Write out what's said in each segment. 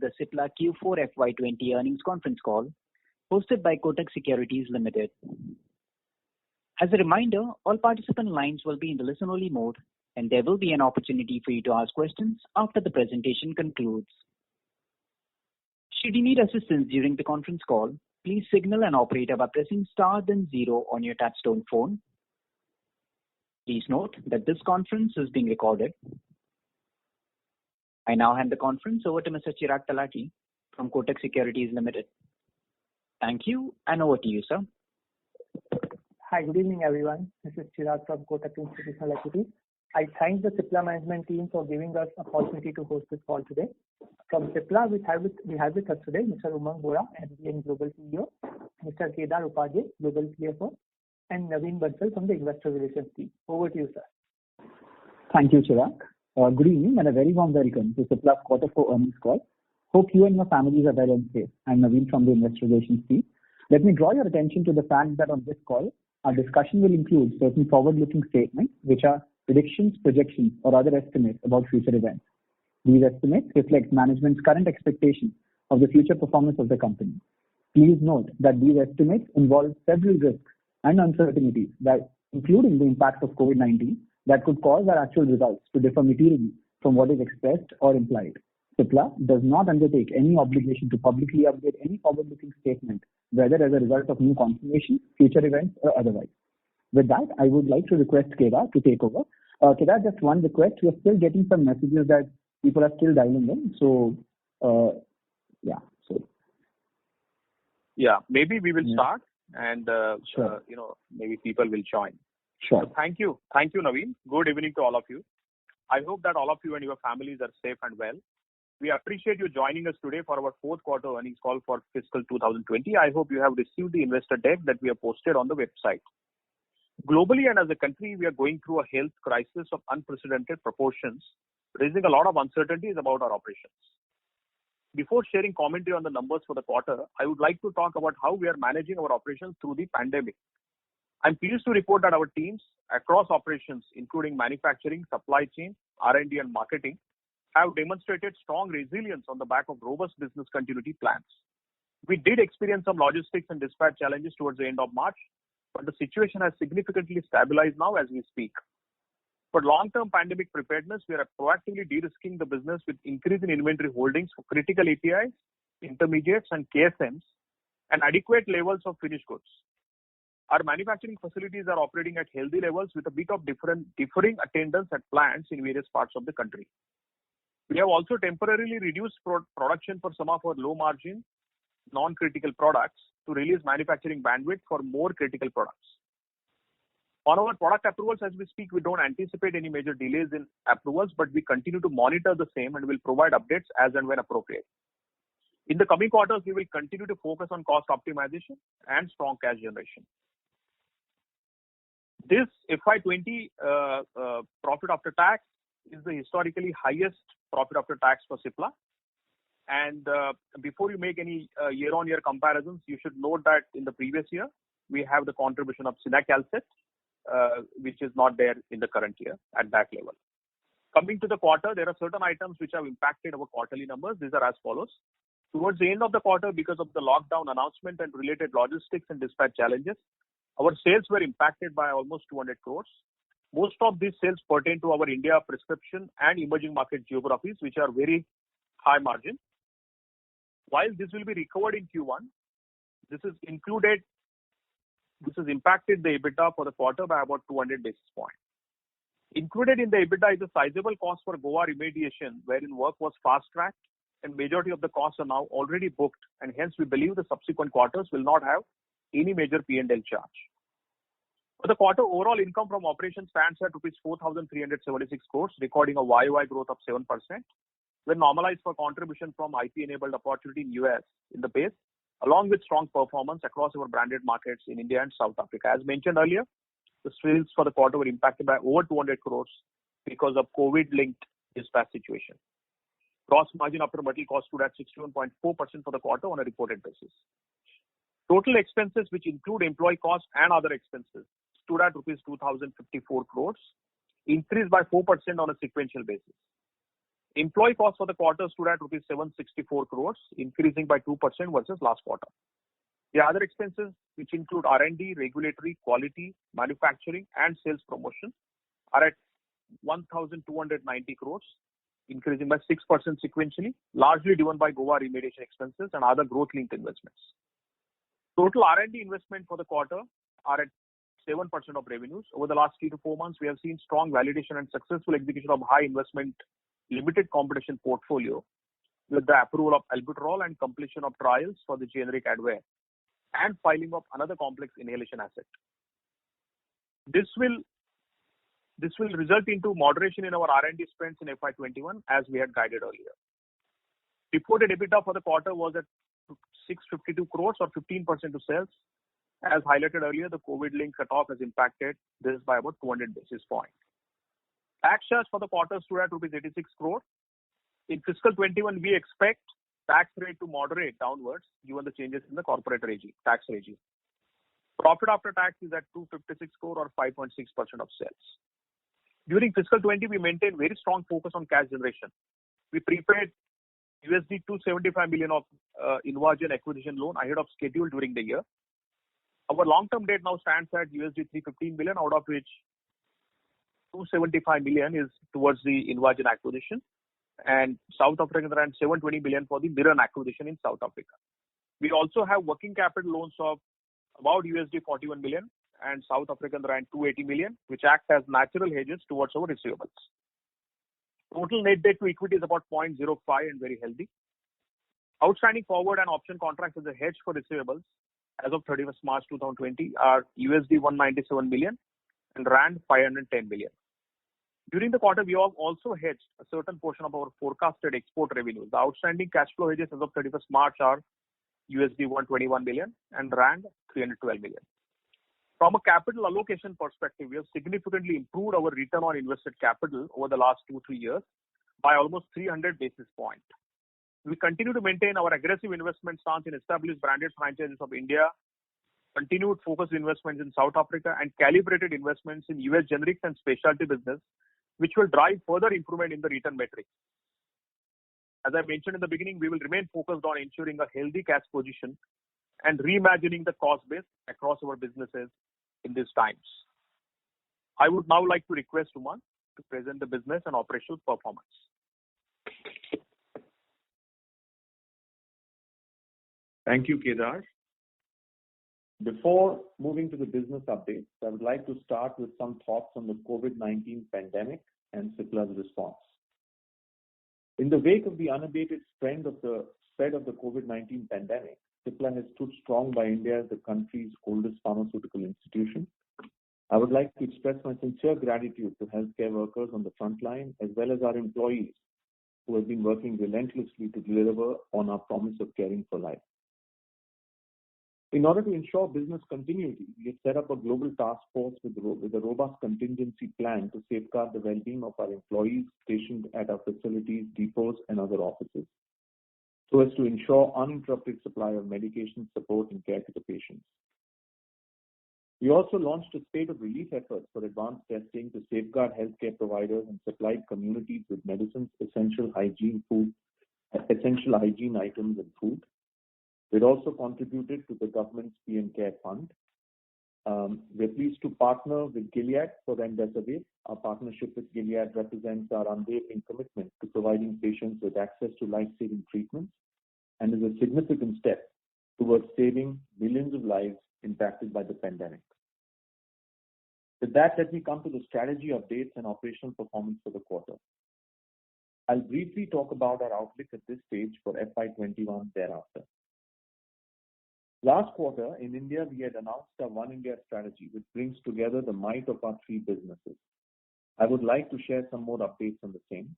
the Cipla Q4FY20 earnings conference call hosted by Kotak Securities Limited. As a reminder, all participant lines will be in the listen-only mode, and there will be an opportunity for you to ask questions after the presentation concludes. Should you need assistance during the conference call, please signal an operator by pressing star then 0 on your touchtone phone. Please note that this conference is being recorded. I now hand the conference over to Mr. Chirag Talati from Kotak Securities Limited. Thank you, and over to you, sir. Hi, good evening, everyone. This is Chirag from Kotak Institutional Equities. I thank the Cipla management team for giving us an opportunity to host this call today. From Cipla, we have with us today Mr. Umang Bora, MD and Global CEO, Mr. Kedar Upadhyay, Global CFO, and Naveen Bansal from the Investor Relations team. Over to you, sir. Thank you, Chirag. Good evening and a very warm welcome to Cipla's Q4 earnings call. Hope you and your families are well and safe. I'm Naveen from the Investor Relations team. Let me draw your attention to the fact that on this call, our discussion will include certain forward-looking statements, which are predictions, projections, or other estimates about future events. These estimates reflect management's current expectations of the future performance of the company. Please note that these estimates involve several risks and uncertainties, that including the impact of COVID-19, that could cause our actual results to differ materially from what is expressed or implied. Cipla does not undertake any obligation to publicly update any forward-looking statement, whether as a result of new confirmation, future events, or otherwise. With that, I would like to request Kedar to take over. Kedar, just one request. We are still getting some messages that people are still dialing in. Maybe we will start and Sure. maybe people will join. Sure. So thank you, Naveen. Good evening to all of you. I hope that all of you and your families are safe and well. We appreciate you joining us today for our Q4 earnings call for fiscal 2020. I hope you have received the investor deck that we have posted on the website. Globally and as a country, we are going through a health crisis of unprecedented proportions, raising a lot of uncertainties about our operations. Before sharing commentary on the numbers for the quarter, I would like to talk about how we are managing our operations through the pandemic. I'm pleased to report that our teams across operations, including manufacturing, supply chain, R&D, and marketing, have demonstrated strong resilience on the back of robust business continuity plans. We did experience some logistics and dispatch challenges towards the end of March, but the situation has significantly stabilized now as we speak. For long-term pandemic preparedness, we are proactively de-risking the business with increase in inventory holdings for critical APIs, intermediates, and KSMs, and adequate levels of finished goods. Our manufacturing facilities are operating at healthy levels with a bit of differing attendance at plants in various parts of the country. We have also temporarily reduced production for some of our low-margin, non-critical products to release manufacturing bandwidth for more critical products. On our product approvals, as we speak, we don't anticipate any major delays in approvals, but we continue to monitor the same and will provide updates as and when appropriate. In the coming quarters, we will continue to focus on cost optimization and strong cash generation. This FY20 profit after tax is the historically highest profit after tax for Cipla. And before you make any year-on-year comparisons, you should note that in the previous year, we have the contribution of Cinacalcet, which is not there in the current year at that level. Coming to the quarter, there are certain items which have impacted our quarterly numbers. These are as follows. Towards the end of the quarter, because of the lockdown announcement and related logistics and dispatch challenges, our sales were impacted by almost 200 crores. Most of these sales pertain to our India prescription and emerging market geographies, which are very high margin. While this will be recovered in Q1, this has impacted the EBITDA for the quarter by about 200 basis points. Included in the EBITDA is a sizable cost for Goa remediation, wherein work was fast-tracked and majority of the costs are now already booked, and hence we believe the subsequent quarters will not have any major P&L charge. For the quarter, overall income from operations stands at rupees 4,376 crores, recording a YOY growth of 7%. When normalized for contribution from IP-enabled opportunity in US in the base, along with strong performance across our branded markets in India and South Africa. As mentioned earlier, the sales for the quarter were impacted by over 200 crores because of COVID-linked dispatch situation. Gross margin after material cost stood at 61.4% for the quarter on a reported basis. Total expenses, which include employee costs and other expenses, stood at rupees 2,054 crores, increased by 4% on a sequential basis. Employee costs for the quarter stood at rupees 764 crores, increasing by 2% versus last quarter. The other expenses, which include R&D, regulatory, quality, manufacturing, and sales promotion, are at 1,290 crores, increasing by 6% sequentially, largely driven by Goa remediation expenses and other growth-linked investments. Total R&D investment for the quarter are at 7% of revenues. Over the last 3 to 4 months, we have seen strong validation and successful execution of high investment limited competition portfolio with the approval of albuterol and completion of trials for the generic Advair and filing of another complex inhalation asset. This will result into moderation in our R&D spends in FY21 as we had guided earlier. Reported EBITDA for the quarter was at 652 crores or 15% of sales. As highlighted earlier, the COVID-linked cutoff has impacted this by about 200 basis points. Tax charge for the quarter stood at rupees 86 crore. In fiscal 21, we expect tax rate to moderate downwards given the changes in the corporate tax regime. Profit after tax is at 256 crore or 5.6% of sales. During fiscal 20, we maintained very strong focus on cash generation. We prepaid USD 275 million of Invagen acquisition loan ahead of schedule during the year. Our long-term debt now stands at USD 315 million, out of which 275 million is towards the Invagen acquisition and South African rand 720 million for the Mirren acquisition in South Africa. We also have working capital loans of about USD 41 million and South African rand 280 million, which act as natural hedges towards our receivables. Total net debt to equity is about 0.05 and very healthy. Outstanding forward and option contracts as a hedge for receivables as of 31st March 2020 are USD 197 million and rand 510 million. During the quarter, we have also hedged a certain portion of our forecasted export revenues. The outstanding cash flow hedges as of 31st March are USD 121 million and rand 312 million. From a capital allocation perspective, we have significantly improved our return on invested capital over the last 2-3 years by almost 300 basis points. We continue to maintain our aggressive investment stance in established branded franchises of India, continued focused investments in South Africa, and calibrated investments in US generics and specialty business, which will drive further improvement in the return metrics. As I mentioned in the beginning, we will remain focused on ensuring a healthy cash position and reimagining the cost base across our businesses in these times. I would now like to request Umang to present the business and operational performance. Thank you, Kedar. Before moving to the business updates, I would like to start with some thoughts on the COVID-19 pandemic and Cipla's response. In the wake of the unabated spread of the COVID-19 pandemic, Cipla has stood strong by India as the country's oldest pharmaceutical institution. I would like to express my sincere gratitude to healthcare workers on the front line as well as our employees who have been working relentlessly to deliver on our promise of caring for life. In order to ensure business continuity, we have set up a global task force with a robust contingency plan to safeguard the well-being of our employees stationed at our facilities, depots, and other offices, so as to ensure uninterrupted supply of medication, support, and care to the patients. We also launched a spate of relief efforts for advanced testing to safeguard healthcare providers and supplied communities with medicines, essential hygiene items, and food. It also contributed to the government's PM Care Fund. We're pleased to partner with Gilead for remdesivir. Our partnership with Gilead represents our unwavering commitment to providing patients with access to life-saving treatments and is a significant step towards saving millions of lives impacted by the pandemic. With that, let me come to the strategy updates and operational performance for the quarter. I'll briefly talk about our outlook at this stage for FY21 thereafter. Last quarter, in India, we had announced our One India strategy, which brings together the might of our three businesses. I would like to share some more updates on the same.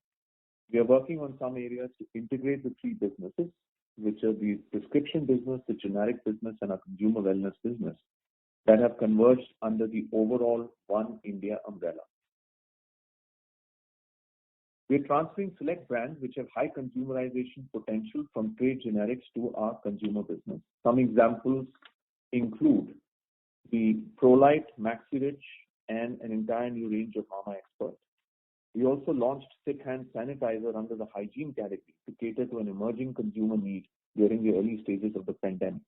We are working on some areas to integrate the three businesses, which are the prescription business, the generic business, and our consumer wellness business, that have converged under the overall One India umbrella. We are transferring select brands which have high consumerization potential from trade generics to our consumer business. Some examples include the Prolite, Maxirich, and an entire new range of Mama Expert. We also launched Stick Hand Sanitizer under the hygiene category to cater to an emerging consumer need during the early stages of the pandemic.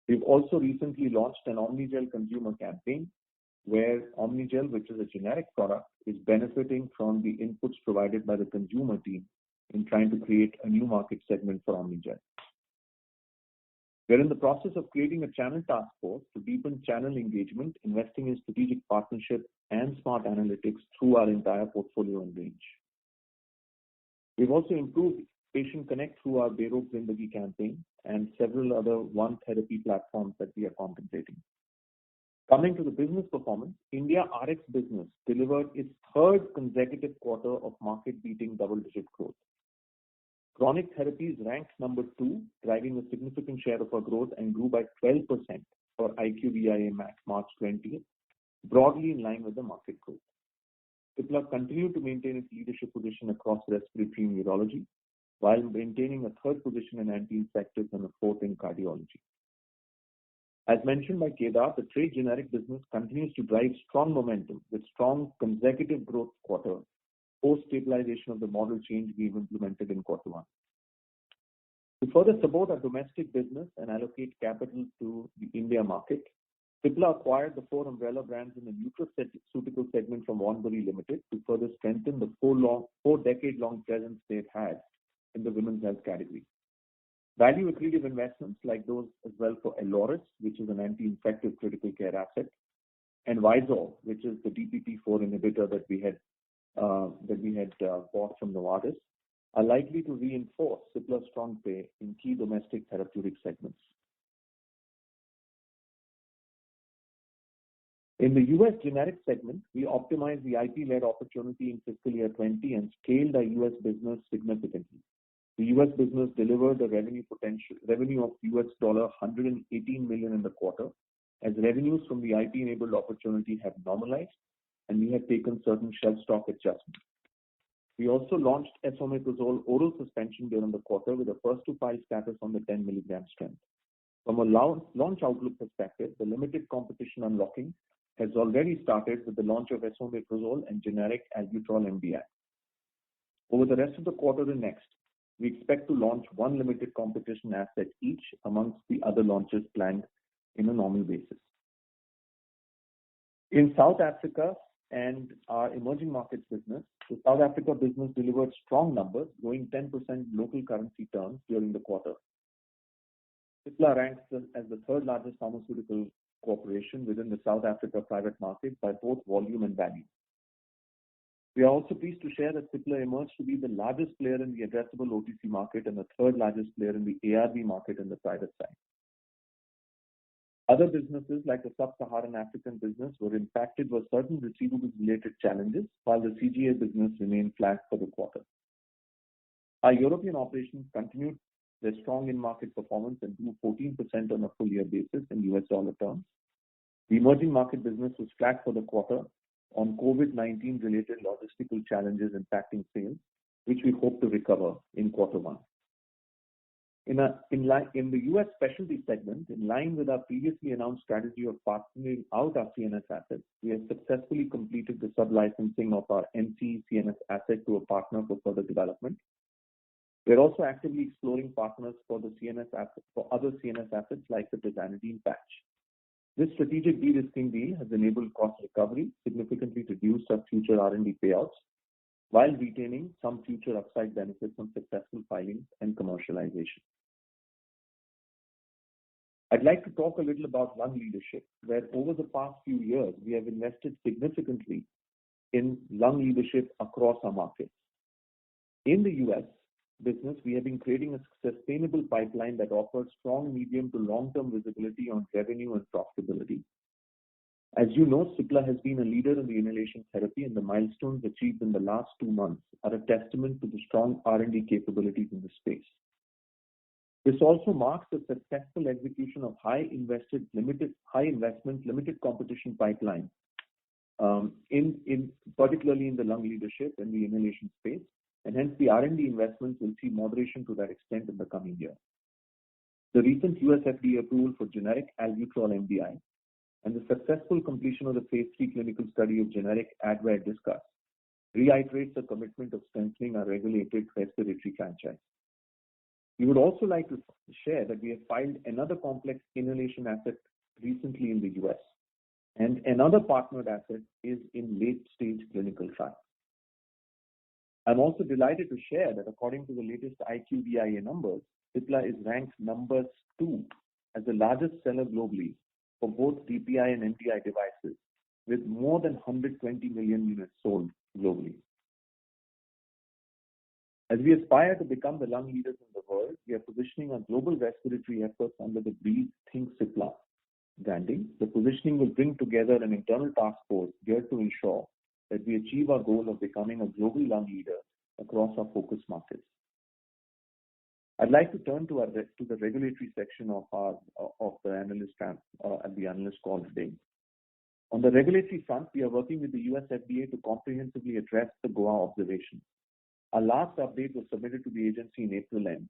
We've also recently launched an Omnigel consumer campaign where Omnigel, which is a generic product, is benefiting from the inputs provided by the consumer team in trying to create a new market segment for Omnigel. We're in the process of creating a channel task force to deepen channel engagement, investing in strategic partnership and smart analytics through our entire portfolio and range. We've also improved Patient Connect through our Berok Zindagi campaign and several other One Therapy platforms that we are contemplating. Coming to the business performance, India RX business delivered its third consecutive quarter of market-beating double-digit growth. Chronic therapies ranked number 2, driving a significant share of our growth and grew by 12% for IQVIA MAC March 20th, broadly in line with the market growth. Cipla continued to maintain its leadership position across respiratory and urology, while maintaining a third position in anti-infectives and a fourth in cardiology. As mentioned by Kedar, the trade generic business continues to drive strong momentum with strong consecutive growth quarter post-stabilization of the model change we've implemented in quarter 1. To further support our domestic business and allocate capital to the India market, Cipla acquired the 4 umbrella brands in the nutraceutical segment from Wanbury Limited to further strengthen the 4-decade-long presence they've had in the women's health category. Value accretive investments like those as well for Aloris, which is an anti-infective critical care asset, and Vizol, which is the DPP-4 inhibitor that we had bought from Novartis, are likely to reinforce Cipla's strong play in key domestic therapeutic segments. In the US generic segment, we optimized the IP-led opportunity in fiscal year 20 and scaled our US business significantly. The US business delivered a revenue of $118 million in the quarter, as revenues from the IP-enabled opportunity have normalized and we have taken certain shelf stock adjustments. We also launched esomeprazole oral suspension during the quarter with a first-to-file status on the 10 milligram strength. From a launch outlook perspective, the limited competition unlocking has already started with the launch of esomeprazole and generic albuterol MDI. Over the rest of the quarter and next, we expect to launch 1 limited competition asset each amongst the other launches planned in a normal basis. In South Africa and our emerging markets business, the South Africa business delivered strong numbers, growing 10% local currency terms during the quarter. Cipla ranks as the third largest pharmaceutical corporation within the South Africa private market by both volume and value. We are also pleased to share that Cipla emerged to be the largest player in the addressable OTC market and the third largest player in the ARV market in the private side. Other businesses like the Sub-Saharan African business were impacted by certain receivables-related challenges, while the CGA business remained flat for the quarter. Our European operations continued their strong in-market performance and grew 14% on a full-year basis in US dollar terms. The emerging market business was flat for the quarter on COVID-19 related logistical challenges impacting sales, which we hope to recover in quarter 1. In the US specialty segment, in line with our previously announced strategy of partnering out our CNS assets, we have successfully completed the sub-licensing of our NC CNS asset to a partner for further development. We are also actively exploring partners for the CNS assets, for other CNS assets like the tizanidine patch. This strategic de-risking deal has enabled cost recovery, significantly reduced our future R&D payouts, while retaining some future upside benefits on successful filings and commercialization. I'd like to talk a little about lung leadership, where over the past few years, we have invested significantly in lung leadership across our markets. In the US business, we have been creating a sustainable pipeline that offers strong medium to long-term visibility on revenue and profitability. As you know, Cipla has been a leader in the inhalation therapy, and the milestones achieved in the last 2 months are a testament to the strong R&D capabilities in the space. This also marks the successful execution of high investment, limited competition pipeline, particularly in the lung leadership and the inhalation space, and hence the R&D investments will see moderation to that extent in the coming year. The recent US FDA approval for generic albuterol MDI and the successful completion of the phase 3 clinical study of generic Advair Diskus reiterates the commitment of strengthening our regulated respiratory franchise. We would also like to share that we have filed another complex inhalation asset recently in the US, and another partnered asset is in late-stage clinical trials. I'm also delighted to share that according to the latest IQVIA numbers, Cipla is ranked number 2 as the largest seller globally for both DPI and MDI devices, with more than 120 million units sold globally. As we aspire to become the lung leaders in the world, we are positioning our global respiratory efforts under the Breathe Think Cipla branding. The positioning will bring together an internal task force geared to ensure that we achieve our goal of becoming a global lung leader across our focus markets. I'd like to turn to the regulatory section of the analyst call today. On the regulatory front, we are working with the US FDA to comprehensively address the Goa observations. Our last update was submitted to the agency in April end.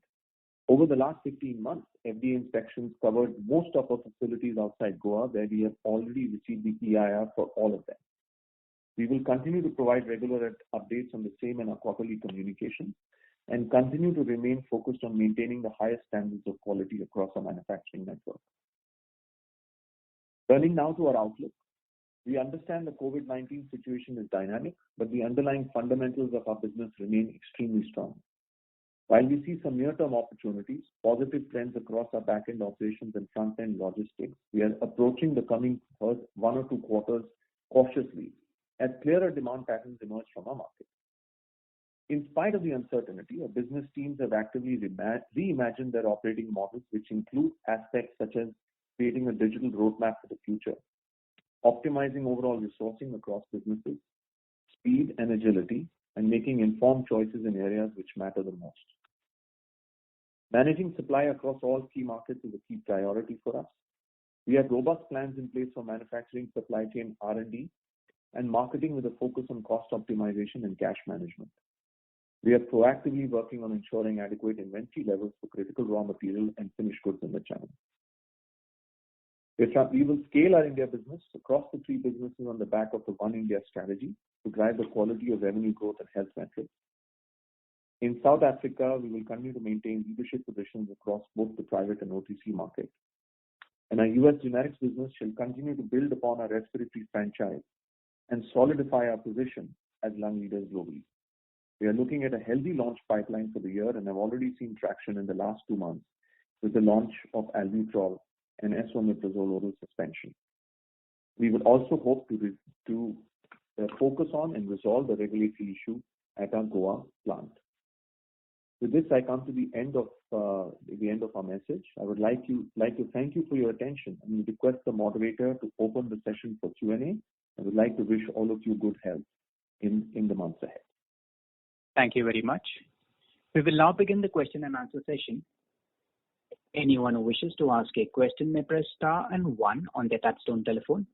Over the last 15 months, FDA inspections covered most of our facilities outside Goa, where we have already received the EIR for all of them. We will continue to provide regular updates on the same in our quarterly communications and continue to remain focused on maintaining the highest standards of quality across our manufacturing network. Turning now to our outlook. We understand the COVID-19 situation is dynamic, but the underlying fundamentals of our business remain extremely strong. While we see some near-term opportunities, positive trends across our back-end operations and front-end logistics, we are approaching the coming 1 or 2 quarters cautiously as clearer demand patterns emerge from our market. In spite of the uncertainty, our business teams have actively reimagined their operating models, which include aspects such as creating a digital roadmap for the future, optimizing overall resourcing across businesses, speed and agility, and making informed choices in areas which matter the most. Managing supply across all key markets is a key priority for us. We have robust plans in place for manufacturing, supply chain, R&D, and marketing with a focus on cost optimization and cash management. We are proactively working on ensuring adequate inventory levels for critical raw material and finished goods in the channel. We will scale our India business across the 3 businesses on the back of the One India strategy to drive the quality of revenue growth and health metrics. In South Africa, we will continue to maintain leadership positions across both the private and OTC market. And our US generics business shall continue to build upon our respiratory franchise and solidify our position as lung leaders globally. We are looking at a healthy launch pipeline for the year and have already seen traction in the last 2 months with the launch of albuterol and esomeprazole oral suspension. We will also hope to focus on and resolve the regulatory issue at our Goa plant. With this, I come to the end of our message. I would like to thank you for your attention and we request the moderator to open the session for Q&A. I would like to wish all of you good health in the months ahead. Thank you very much. We will now begin the question and answer session. Anyone who wishes to ask a question may press star and 1 on their touchtone telephone.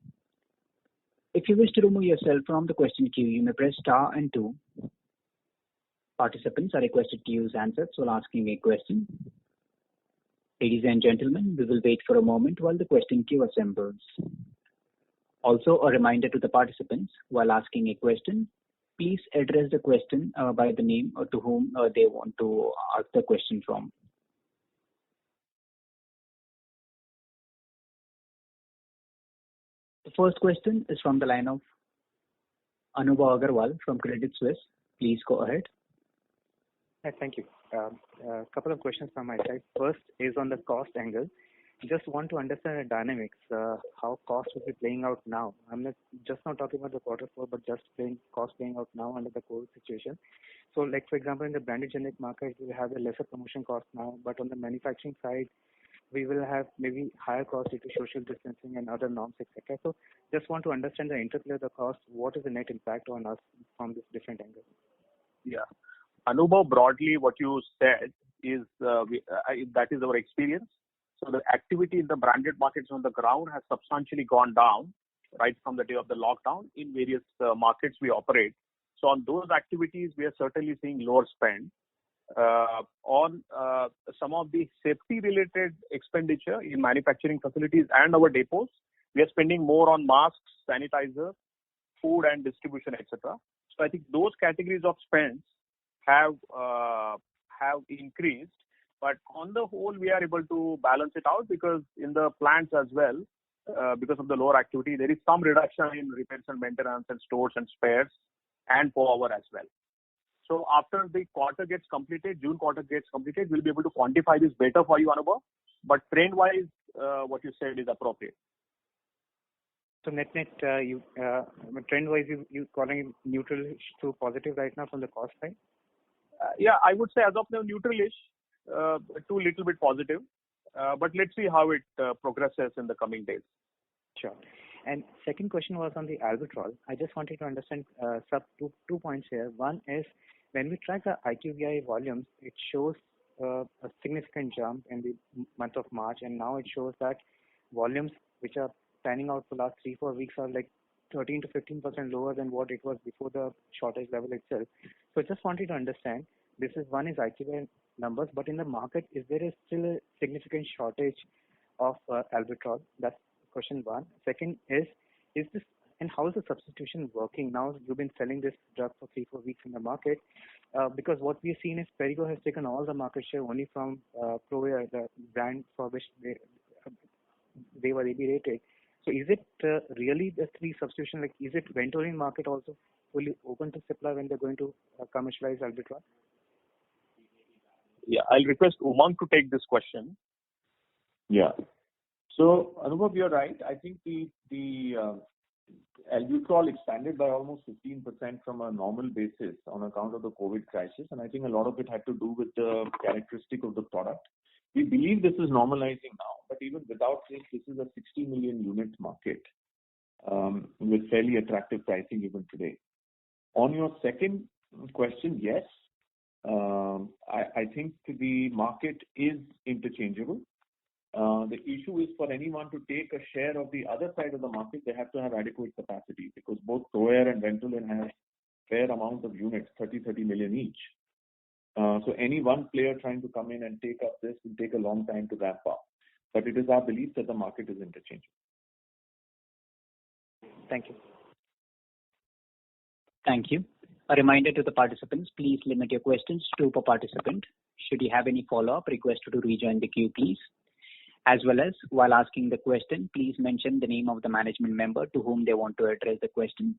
If you wish to remove yourself from the question queue, you may press star and 2. Participants are requested to use handsets while asking a question. Ladies and gentlemen, we will wait for a moment while the question queue assembles. Also, a reminder to the participants, while asking a question, please address the question by the name or to whom they want to ask the question from. The first question is from the line of Anubhav Agarwal from Credit Suisse. Please go ahead. Hi, thank you. A couple of questions from my side. First is on the cost angle. Just want to understand the dynamics, how cost will be playing out now. I'm not talking about the Q4, but just cost playing out now under the COVID situation. So, like for example, in the branded generic market, we have a lesser promotion cost now, but on the manufacturing side, we will have maybe higher cost due to social distancing and other norms, etc. So, just want to understand the interplay of the cost. What is the net impact on us from this different angle? Yeah. Anubhav, broadly, what you said is that is our experience. So the activity in the branded markets on the ground has substantially gone down right from the day of the lockdown in various markets we operate. So on those activities, we are certainly seeing lower spend. On some of the safety-related expenditure in manufacturing facilities and our depots, we are spending more on masks, sanitizer, food and distribution, etc. So I think those categories of spends have increased, but on the whole, we are able to balance it out because in the plants as well, because of the lower activity, there is some reduction in repairs and maintenance and stores and spares and power as well. So after the quarter gets completed, June quarter gets completed, we'll be able to quantify this better for you, Anubhav. But trend-wise, what you said is appropriate. So net, trend-wise, you calling it neutral to positive right now from the cost side? Yeah, I would say as of now neutral-ish to a little bit positive. But let's see how it progresses in the coming days. Sure. And second question was on the albuterol. I just wanted to understand two points here. One is when we track the IQVIA volumes, it shows a significant jump in the month of March, and now it shows that volumes which are panning out for the last 3-4 weeks are like 13 to 15% lower than what it was before the shortage level itself. So I just wanted to understand, one is IQVIA numbers, but in the market, is there still a significant shortage of albuterol? That's question one. Second is this, and how is the substitution working? Now you've been selling this drug for 3-4 weeks in the market, because what we've seen is Perrigo has taken all the market share only from Provia, the brand for which they were AB rated. So is it really the three substitution? Like, is it Ventolin market also fully open to Cipla when they're going to commercialize albuterol? Yeah, I'll request Umang to take this question. Yeah. So, Anubhav, you're right. I think the albuterol expanded by almost 15% from a normal basis on account of the COVID crisis, and I think a lot of it had to do with the characteristic of the product. We believe this is normalizing now, but even without this is a 60 million unit market with fairly attractive pricing even today. On your second question, yes, I think the market is interchangeable. The issue is for anyone to take a share of the other side of the market, they have to have adequate capacity because both Proair and Ventolin have fair amount of units, 30 million each. So any one player trying to come in and take up this will take a long time to ramp up. But it is our belief that the market is interchangeable. Thank you. Thank you. A reminder to the participants, please limit your questions to 2 per participant. Should you have any follow-up, request you to rejoin the queue, please. As well as, while asking the question, please mention the name of the management member to whom they want to address the question.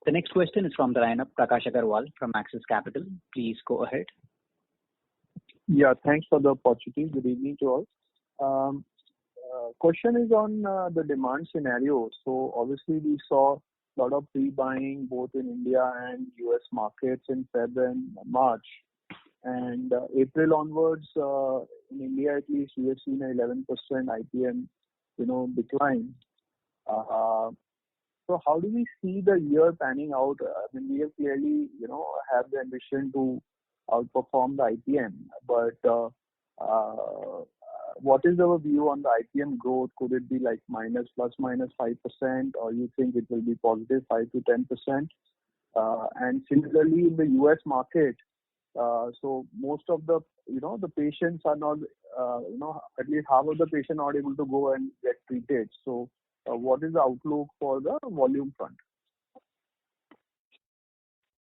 The next question is from the line of Prakash Agarwal from Axis Capital. Please go ahead. Yeah, thanks for the opportunity. Good evening to all. Question is on the demand scenario. So obviously we saw a lot of pre-buying both in India and US markets in February and March. And April onwards, in India at least, we have seen an 11% IPM, decline. So how do we see the year panning out? I mean, we have clearly, have the ambition to outperform the IPM, but what is our view on the IPM growth? Could it be like plus minus 5%, or you think it will be positive 5 to 10%? And similarly in the US market, so most of the, the patients are not, at least half of the patients are not able to go and get treated. So what is the outlook for the volume front?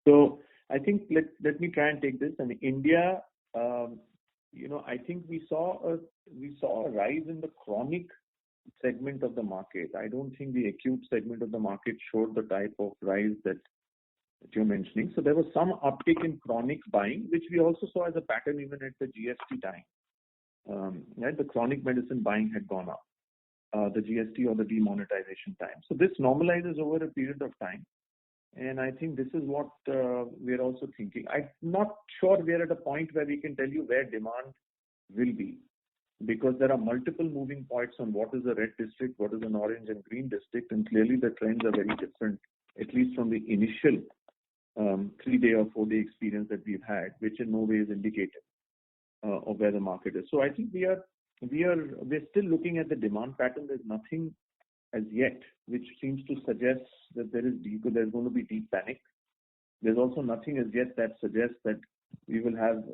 So I think let me try and take this. In India, I think we saw a rise in the chronic segment of the market. I don't think the acute segment of the market showed the type of rise that you're mentioning. So there was some uptick in chronic buying, which we also saw as a pattern even at the GST time. Right, the chronic medicine buying had gone up, the GST or the demonetization time. So this normalizes over a period of time. And I think this is what we're also thinking. I'm not sure we're at a point where we can tell you where demand will be, because there are multiple moving points on what is a red district, what is an orange and green district, and clearly the trends are very different, at least from the initial 3-day or 4-day experience that we've had, which in no way is indicative of where the market is. So I think we're still looking at the demand pattern. There's nothing as yet which seems to suggest that there's going to be deep panic. There's also nothing as yet that suggests that we will have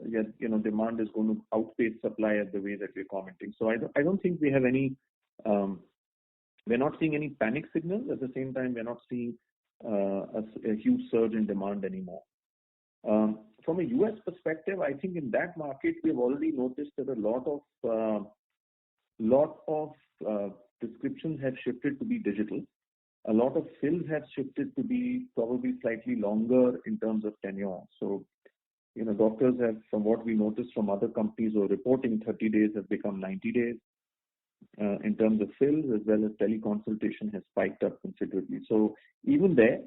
demand is going to outpace supply at the way that we're commenting. So I don't think we have any. We're not seeing any panic signals. At the same time, we're not seeing a huge surge in demand anymore. From a US perspective, I think in that market we've already noticed that a lot of prescriptions have shifted to be digital. A lot of fills have shifted to be probably slightly longer in terms of tenure. So, doctors have, from what we noticed from other companies who are reporting, 30 days have become 90 days. In terms of fills, as well as teleconsultation has spiked up considerably. So even there,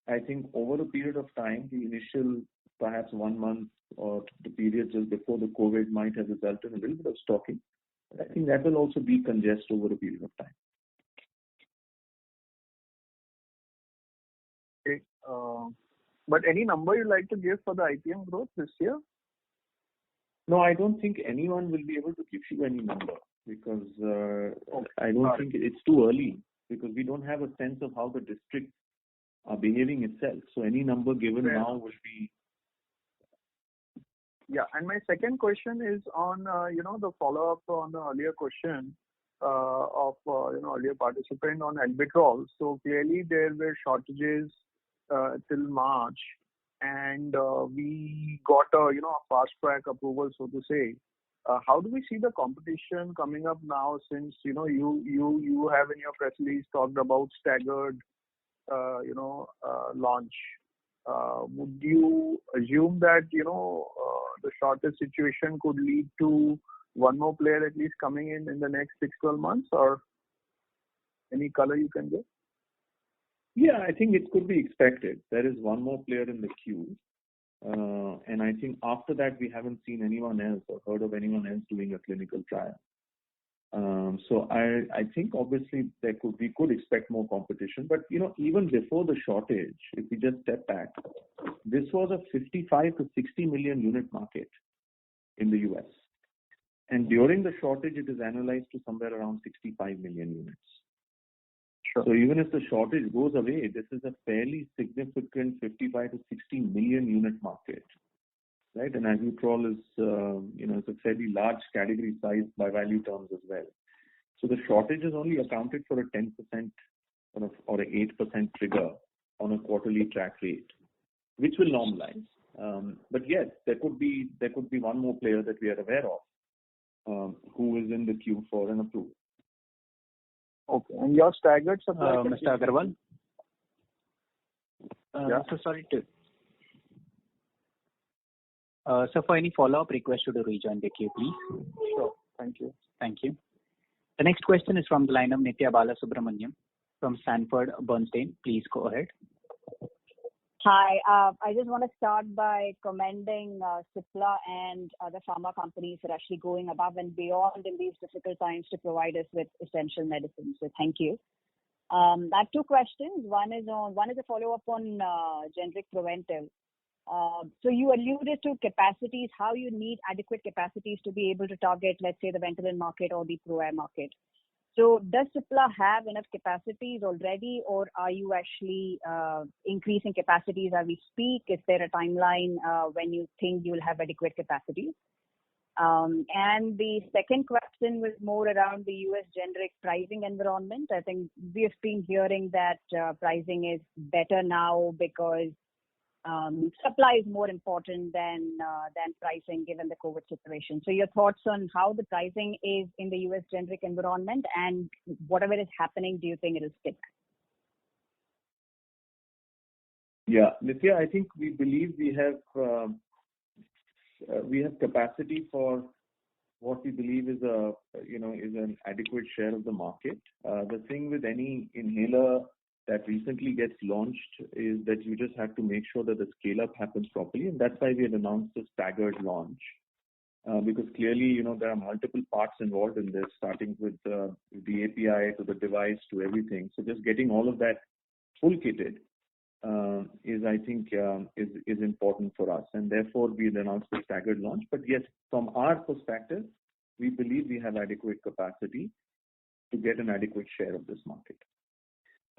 I think over a period of time, the initial perhaps 1 month or the period just before the COVID might have resulted in a little bit of stocking. But I think that will also decongest over a period of time. Okay. But any number you'd like to give for the IPM growth this year? No, I don't think anyone will be able to give you any number because I don't think it's too early because we don't have a sense of how the districts are behaving itself. So any number given now will be. Yeah, and my second question is on the follow-up on the earlier question of earlier participant on albuterol. So clearly there were shortages till March, and we got a fast track approval, so to say. How do we see the competition coming up now? Since you have in your press release talked about staggered launch. Would you assume that the shortage situation could lead to one more player at least coming in the next 6-12 months, or any color you can give? Yeah, I think it could be expected. There is one more player in the queue. And I think after that, we haven't seen anyone else or heard of anyone else doing a clinical trial. So I think obviously we could expect more competition. But, even before the shortage, if we just step back, this was a 55 to 60 million unit market in the US. And during the shortage, it is analyzed to somewhere around 65 million units. Sure. So even if the shortage goes away, this is a fairly significant 55 to 60 million unit market, right? And albuterol is, it's a fairly large category size by value terms as well. So the shortage is only accounted for a 10% or an 8% trigger on a quarterly track rate, which will normalize. But yes, there could be one more player that we are aware of who is in the queue for an approval. Okay. And your staggered supply? Mr. Agarwal? Yeah. So sorry to. So for any follow-up, request you to rejoin the queue, please. Sure. Thank you. Thank you. The next question is from the line of Nithya Balasubramaniam from Sanford Bernstein. Please go ahead. Hi. I just want to start by commending Cipla and other pharma companies for actually going above and beyond in these difficult times to provide us with essential medicines. So thank you. I have two questions. One is a follow-up on generic preventive. So you alluded to capacities, how you need adequate capacities to be able to target, let's say, the Ventolin market or the Pro-Air market. So does Cipla have enough capacities already, or are you actually increasing capacities as we speak? Is there a timeline when you think you will have adequate capacities? And the second question was more around the US generic pricing environment. I think we have been hearing that pricing is better now because supply is more important than pricing given the COVID situation. So your thoughts on how the pricing is in the US generic environment, and whatever is happening, do you think it will stick? Yeah, Nithya, I think we believe we have capacity for what we believe is an adequate share of the market. The thing with any inhaler that recently gets launched is that you just have to make sure that the scale-up happens properly, and that's why we had announced a staggered launch. Because clearly, there are multiple parts involved in this, starting with the API to the device to everything. So just getting all of that full kitted is, I think, is important for us, and therefore we had announced a staggered launch. But yes, from our perspective, we believe we have adequate capacity to get an adequate share of this market.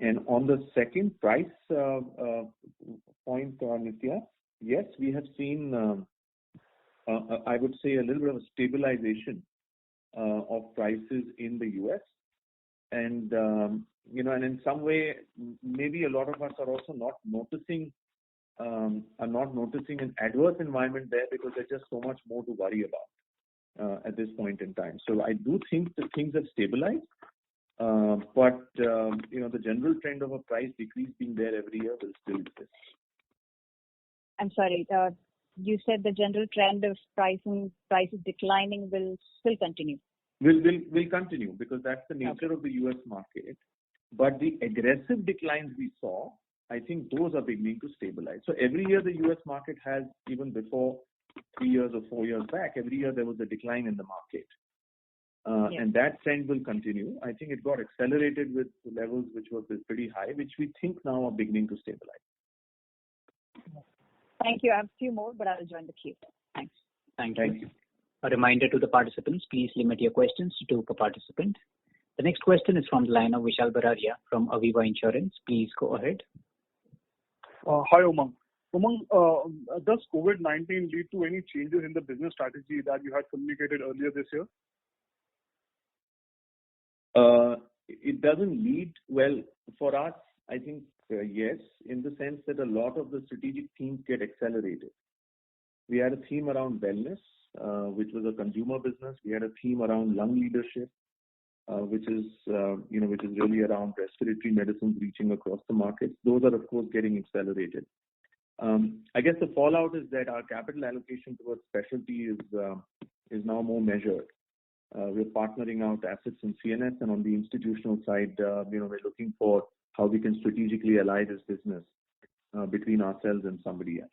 And on the second price point, Nithya, yes, we have seen, I would say, a little bit of a stabilization of prices in the US. and and in some way, maybe a lot of us are also not noticing an adverse environment there because there's just so much more to worry about at this point in time. So I do think that things have stabilized, but the general trend of a price decrease being there every year will still exist. I'm sorry. You said the general trend of prices declining will still continue. Will continue because that's the nature of the U.S. market. But the aggressive declines we saw, I think those are beginning to stabilize. So every year the U.S. market has, even before 3 years or 4 years back, every year there was a decline in the market. And that trend will continue. I think it got accelerated with levels which were pretty high, which we think now are beginning to stabilize. Thank you. I have a few more, but I'll join the queue. Thanks. Thank you. A reminder to the participants, please limit your questions to 2 per participant. The next question is from the line of Vishal Bararia from Aviva Insurance. Please go ahead. Hi, Umang. Umang, does COVID-19 lead to any changes in the business strategy that you had communicated earlier this year? It doesn't lead, well, for us, I think, yes, in the sense that a lot of the strategic themes get accelerated. We had a theme around wellness, which was a consumer business. We had a theme around lung leadership, which is really around respiratory medicines reaching across the markets. Those are, of course, getting accelerated. I guess the fallout is that our capital allocation towards specialty is now more measured. We're partnering out assets in CNS, and on the institutional side, we're looking for how we can strategically ally this business between ourselves and somebody else.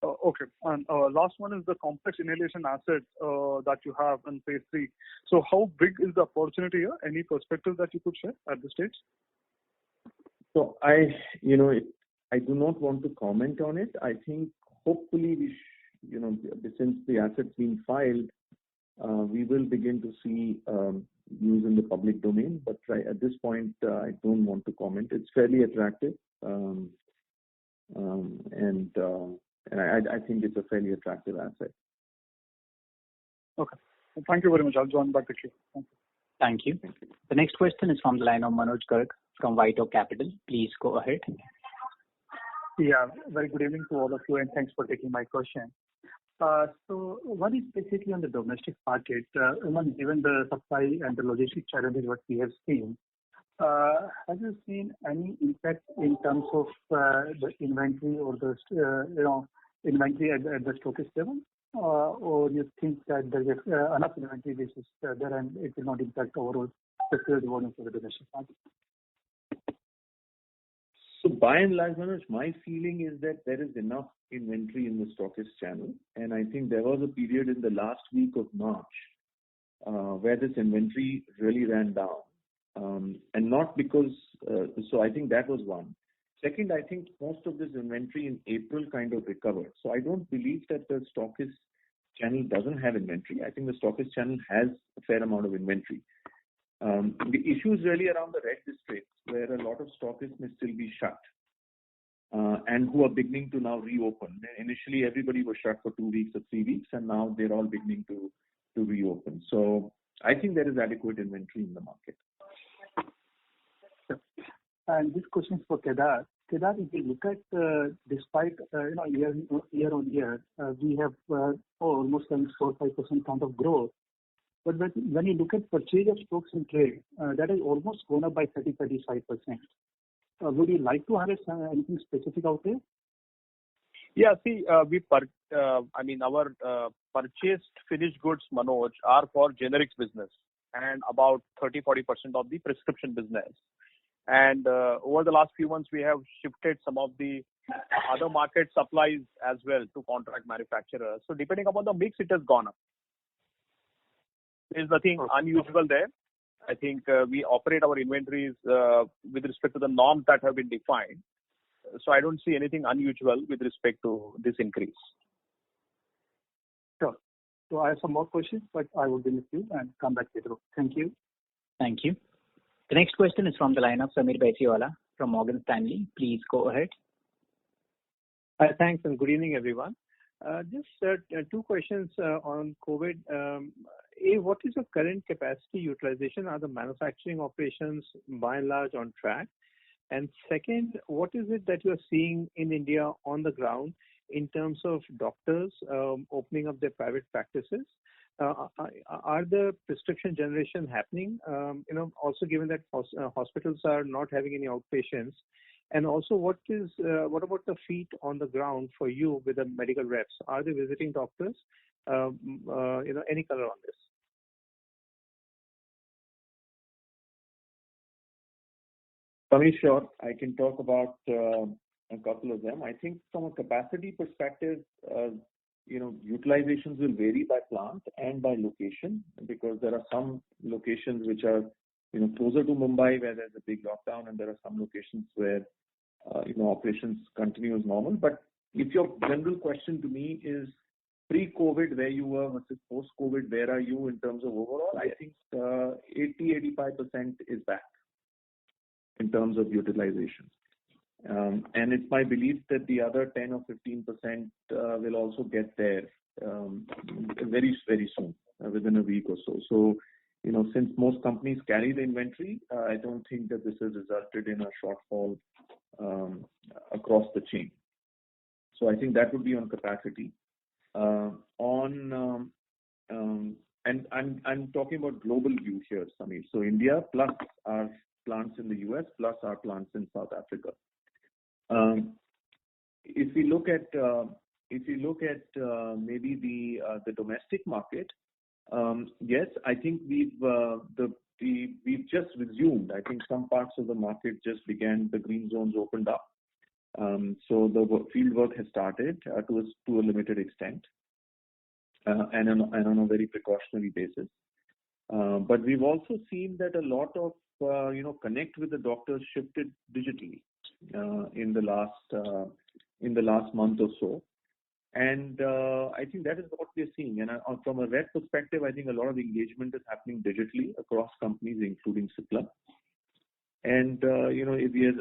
Okay. And last one is the complex inhalation asset that you have in phase 3. So how big is the opportunity here? Any perspective that you could share at this stage? So I do not want to comment on it. I think hopefully since the asset's been filed, we will begin to see news in the public domain. But at this point, I don't want to comment. It's fairly attractive, and I think it's a fairly attractive asset. Okay. Well, thank you very much. I'll join back the queue. Thank you. The next question is from the line of Manoj Garg from White Oak Capital. Please go ahead. Yeah, very good evening to all of you, and thanks for taking my question. So one is basically on the domestic market. Given the supply and the logistic challenges what we have seen, have you seen any impact in terms of the inventory or the inventory at the stockist level, or you think that there is enough inventory basis there and it will not impact overall the sales volume for the domestic market? So by and large, Manoj, my feeling is that there is enough inventory in the stockist channel, and I think there was a period in the last week of March where this inventory really ran down, and not because. So I think that was one. Second, I think most of this inventory in April kind of recovered. So I don't believe that the stockist channel doesn't have inventory. I think the stockist channel has a fair amount of inventory. The issue is really around the red districts, where a lot of stockists may still be shut, and who are beginning to now reopen. Initially, everybody was shut for 2 weeks or 3 weeks, and now they're all beginning to reopen. So I think there is adequate inventory in the market. Sure. And this question is for Kedar. Kedar, if you look at despite year on year, we have almost 4-5% kind of growth. But when you look at purchase of stocks in trade, that has almost gone up by 30-35%. Would you like to highlight anything specific out there? Yeah, see, our purchased finished goods, Manoj, are for generics business and about 30-40% of the prescription business. And over the last few months, we have shifted some of the other market supplies as well to contract manufacturers. So depending upon the mix, it has gone up. There's nothing unusual there. I think we operate our inventories with respect to the norms that have been defined. So I don't see anything unusual with respect to this increase. Sure. So I have some more questions, but I will be with you and come back later. Thank you. Thank you. The next question is from the line of Sameer Baisiwala from Morgan Stanley. Please go ahead. Thanks and good evening, everyone. Just 2 questions on COVID. what is your current capacity utilization? Are the manufacturing operations by and large on track? And second, what is it that you're seeing in India on the ground in terms of doctors opening up their private practices? Are the prescription generation happening? Also given that hospitals are not having any outpatients, and also what about the feet on the ground for you with the medical reps? Are they visiting doctors? Any color on this? Sameer, sure. I can talk about a couple of them. I think from a capacity perspective, utilizations will vary by plant and by location, because there are some locations which are closer to Mumbai where there's a big lockdown, and there are some locations where operations continue as normal. But if your general question to me is pre-COVID where you were versus post-COVID where are you in terms of overall, I think 80-85% is back in terms of utilization. And it's my belief that the other 10 or 15% will also get there very, very soon, within a week or so. So, since most companies carry the inventory, I don't think that this has resulted in a shortfall across the chain. So I think that would be on capacity. And I'm talking about global view here, Sameer. So India plus our plants in the US plus our plants in South Africa. If we look at maybe the domestic market, yes, I think we've just resumed. I think some parts of the market just began. The green zones opened up, so the field work has started to a limited extent, and on a very precautionary basis. But we've also seen that a lot of connect with the doctors shifted digitally in the last month or so, and I think that is what we're seeing. And from a rep perspective, I think a lot of engagement is happening digitally across companies, including Cipla. And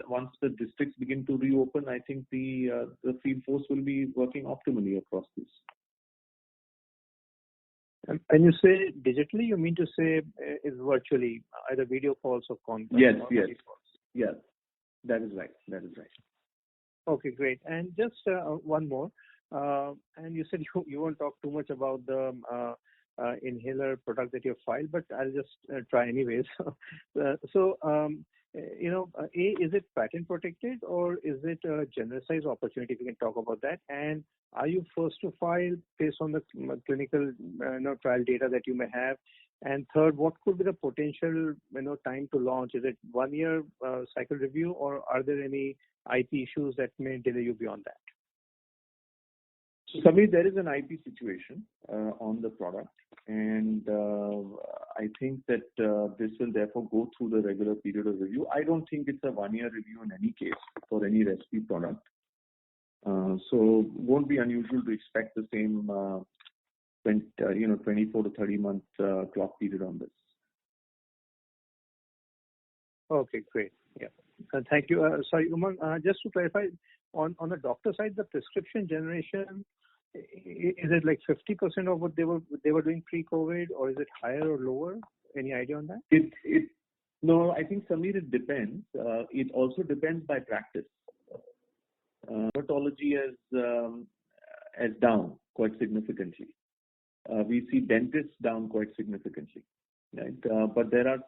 once the districts begin to reopen, I think the field force will be working optimally across this. And when you say digitally, you mean to say is virtually, either video calls or conference? Yes. That is right. Okay, great. And just one more. And you said you won't talk too much about the inhaler product that you filed, but I'll just try anyways. Is it patent protected or is it a genericized opportunity? If you can talk about that. And are you first to file based on the clinical trial data that you may have? And third, what could be the potential time to launch? Is it 1 year cycle review, or are there any IP issues that may delay you beyond that? Sameer, there is an IP situation on the product, and I think that this will therefore go through the regular period of review. I don't think it's a 1 year review in any case for any recipe product. So it won't be unusual to expect the same 24 to 30 month clock period on this. Okay, great. Yeah. Thank you. Sorry, Umang, just to clarify, on the doctor side, the prescription generation, is it like 50% of what they were doing pre-COVID, or is it higher or lower? Any idea on that? No, I think, Sameer, it depends. It also depends by practice. Dermatology is down quite significantly. We see dentists down quite significantly, right? But there are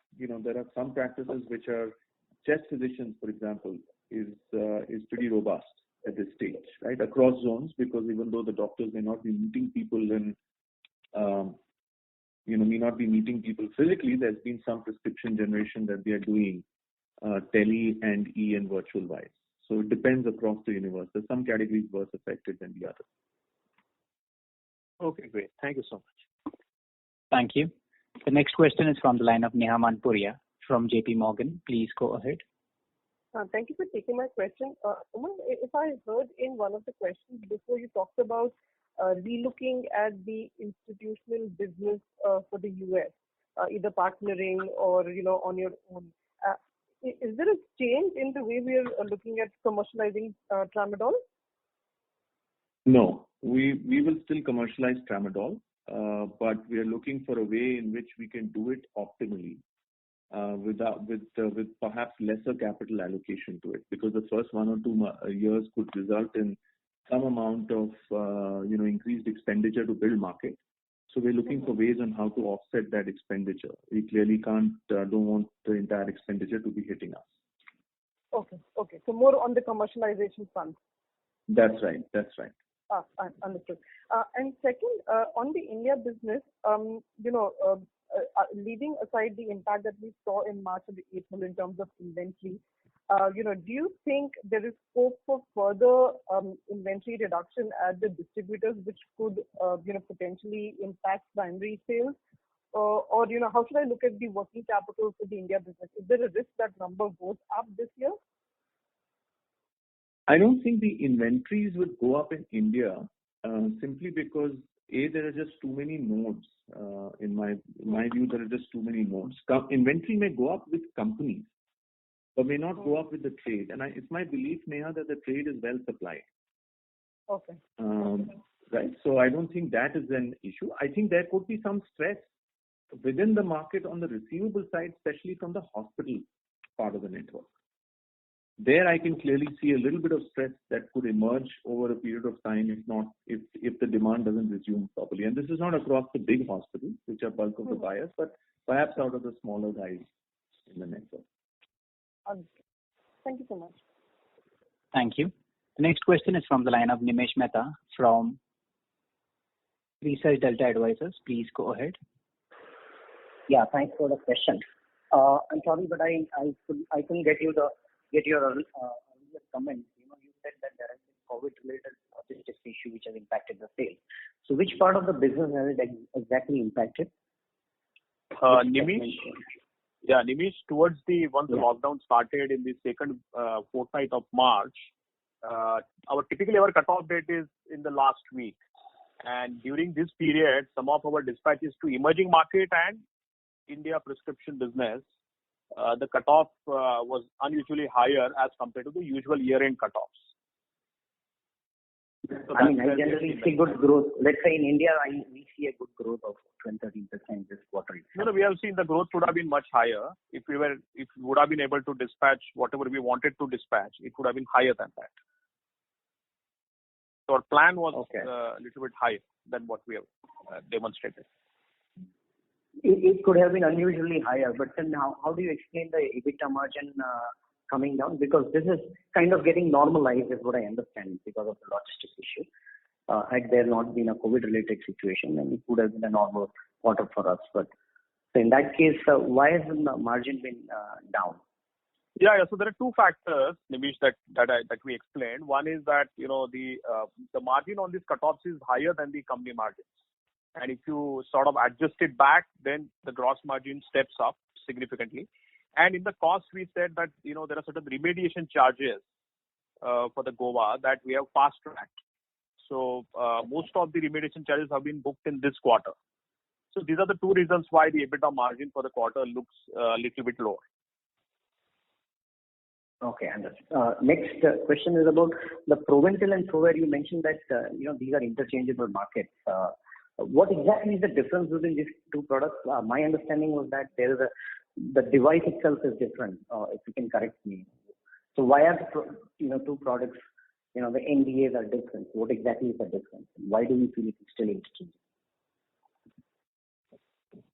some practices which are chest physicians, for example, is pretty robust at this stage, right? Across zones, because even though the doctors may not be meeting people may not be meeting people physically, there's been some prescription generation that they are doing tele and and virtual wise. So it depends across the universe. There's some categories worse affected than the others. Okay, great. Thank you so much. Thank you. The next question is from the line of Neha Manpuria from JP Morgan. Please go ahead. Thank you for taking my question. Umang, if I heard in one of the questions before, you talked about relooking at the institutional business for the US, either partnering or on your own. Is there a change in the way we are looking at commercializing tramadol? No, we will still commercialize tramadol. but we are looking for a way in which we can do it optimally, with perhaps lesser capital allocation to it, because the first 1 or 2 years could result in some amount of increased expenditure to build market. So we're looking for ways on how to offset that expenditure. We clearly don't want the entire expenditure to be hitting us. Okay. So more on the commercialization front. That's right. Understood. And second, on the India business, leaving aside the impact that we saw in March and April in terms of inventory, do you think there is scope for further inventory reduction at the distributors, which could, potentially impact primary sales? Or how should I look at the working capital for the India business? Is there a risk that number goes up this year? I don't think the inventories would go up in India simply because there are just too many nodes. In my view, there are just too many nodes. Inventory may go up with companies, but may not go up with the trade. And it's my belief, Neha, that the trade is well supplied. Okay. Right. So I don't think that is an issue. I think there could be some stress within the market on the receivable side, especially from the hospital part of the network. There I can clearly see a little bit of stress that could emerge over a period of time if the demand doesn't resume properly. And this is not across the big hospitals, which are bulk of the buyers, but perhaps out of the smaller guys in the network. Understood. Thank you so much. Thank you. The next question is from the line of Nimesh Mehta from Research Delta Advisors. Please go ahead. Yeah, thanks for the question. I'm sorry, but I couldn't get your earlier comment. You said that there has been COVID-related logistics issue which has impacted the sales. So which part of the business has it exactly impacted? Nimish, towards once the lockdown started in the second fortnight of March, typically our cutoff date is in the last week. And during this period, some of our dispatches to emerging market and India prescription business, the cutoff was unusually higher as compared to the usual year-end cutoffs. So I generally see good growth. Let's say in India, we see a good growth of 12-13% this quarter. No, we have seen the growth would have been much higher if we would have been able to dispatch whatever we wanted to dispatch. It would have been higher than that. So our plan was a little bit higher than what we have demonstrated. It could have been unusually higher, but then how do you explain the EBITDA margin coming down? Because this is kind of getting normalized, is what I understand, because of the logistics issue. Had there not been a COVID-related situation, then it would have been a normal quarter for us. But so in that case, why has the margin been down? Yeah. So there are two factors, Nimish, that we explained. One is that the margin on these cutoffs is higher than the company margins. And if you sort of adjust it back, then the gross margin steps up significantly. And in the cost, we said that there are certain remediation charges for the Goa that we have fast-tracked. So most of the remediation charges have been booked in this quarter. So these are the two reasons why the EBITDA margin for the quarter looks a little bit lower. Okay, understood. Next question is about the Proventil and Provera. You mentioned that these are interchangeable markets. What exactly is the difference between these two products? My understanding was that the device itself is different. If you can correct me. So why are two products? The NDAs are different. What exactly is the difference? Why do we feel it's still interchangeable?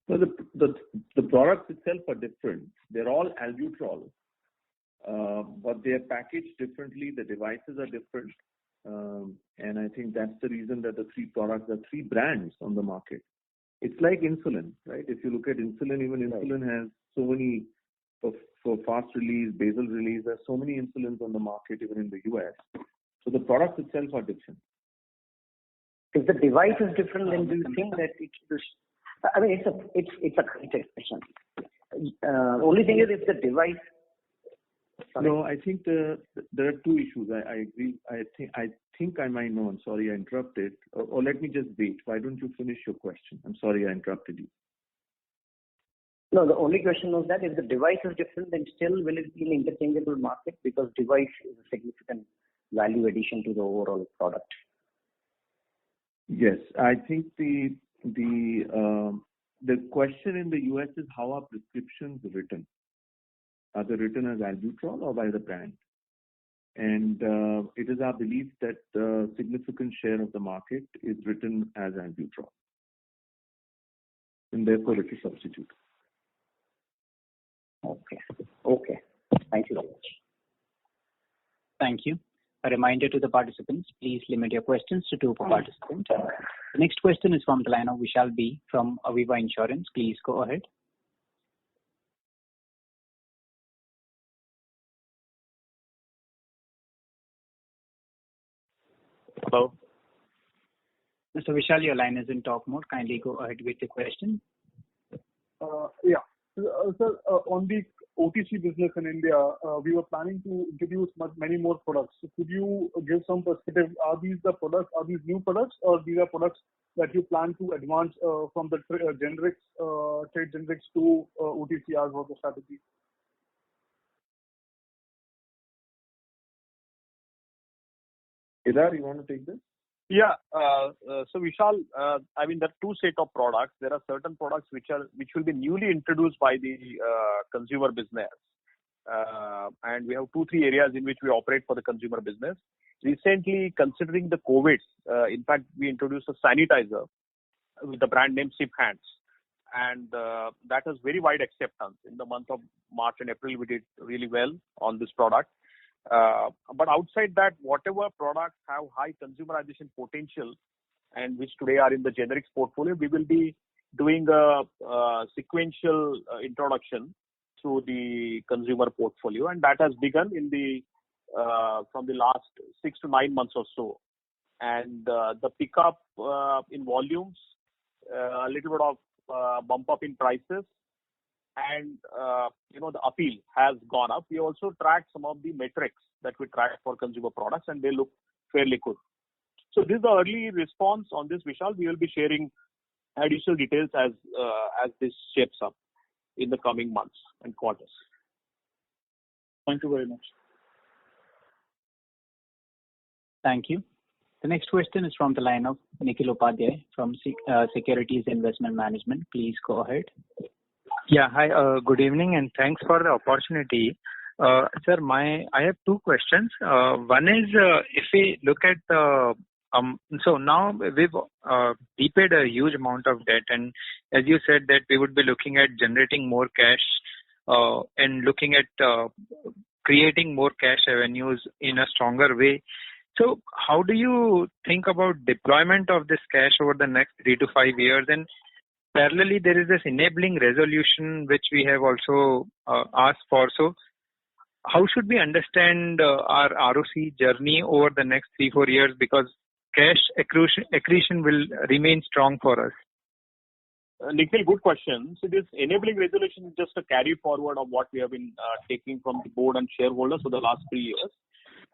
So the products itself are different. They're all albuterol, but they are packaged differently. The devices are different. And I think that's the reason that the three brands on the market. It's like insulin, right? If you look at insulin, even insulin has so many for fast release, basal release. There's so many insulins on the market, even in the US. So the products itself are different. If the device is different, then do you think that it's a great expression. Only thing is if the device. Sorry. No, I think there are two issues. I agree. I think I might know. I'm sorry I interrupted. Or let me just wait. Why don't you finish your question? I'm sorry I interrupted you. No, the only question was that if the device is different, then still will it be an interchangeable market because device is a significant value addition to the overall product. Yes, I think the The question in the US is how are prescriptions written? Are they written as albuterol or by the brand? And it is our belief that a significant share of the market is written as albuterol, and therefore it is substitute. Okay. Thank you very much. Thank you. A reminder to the participants, please limit your questions to 2 per participant. The next question is from the line of Vishal B from Aviva Insurance. Please go ahead. Hello. Mr. Vishal, your line is in talk mode. Kindly go ahead with the question. Sir, on the OTC business in India, we were planning to introduce many more products. So could you give some perspective? Are these the products? Are these new products, or these are products that you plan to advance from the generics, trade generics to OTC as was the strategy? Kedar, you want to take this? Yeah. So Vishal, I mean, there are 2 sets of products. There are certain products which will be newly introduced by the consumer business, and we have 2-3 areas in which we operate for the consumer business. Recently, considering the COVID, in fact, we introduced a sanitizer with the brand name Cipla, and that has very wide acceptance. In the month of March and April, we did really well on this product. But outside that, whatever products have high consumerization potential and which today are in the generics portfolio, we will be doing a sequential introduction to the consumer portfolio, and that has begun in the from the last 6 to 9 months or so. And the pickup in volumes, a little bit of bump up in prices, and the appeal has gone up. We also track some of the metrics that we track for consumer products, and they look fairly good. So this is the early response on this, Vishal. We will be sharing additional details as this shapes up in the coming months and quarters. Thank you very much. Thank you. The next question is from the line of Nikhil Upadhyay from Securities Investment Management. Please go ahead. Yeah, hi, good evening, and thanks for the opportunity. Sir, I have 2 questions. One is, if we look at so now we've repaid a huge amount of debt, and as you said that we would be looking at generating more cash and looking at creating more cash revenues in a stronger way. So how do you think about deployment of this cash over the next 3 to 5 years? And parallelly, there is this enabling resolution which we have also asked for. So how should we understand our ROC journey over the next 3-4 years, because cash accretion will remain strong for us? Nikhil, good question. So this enabling resolution is just a carry forward of what we have been taking from the board and shareholders for the last 3 years,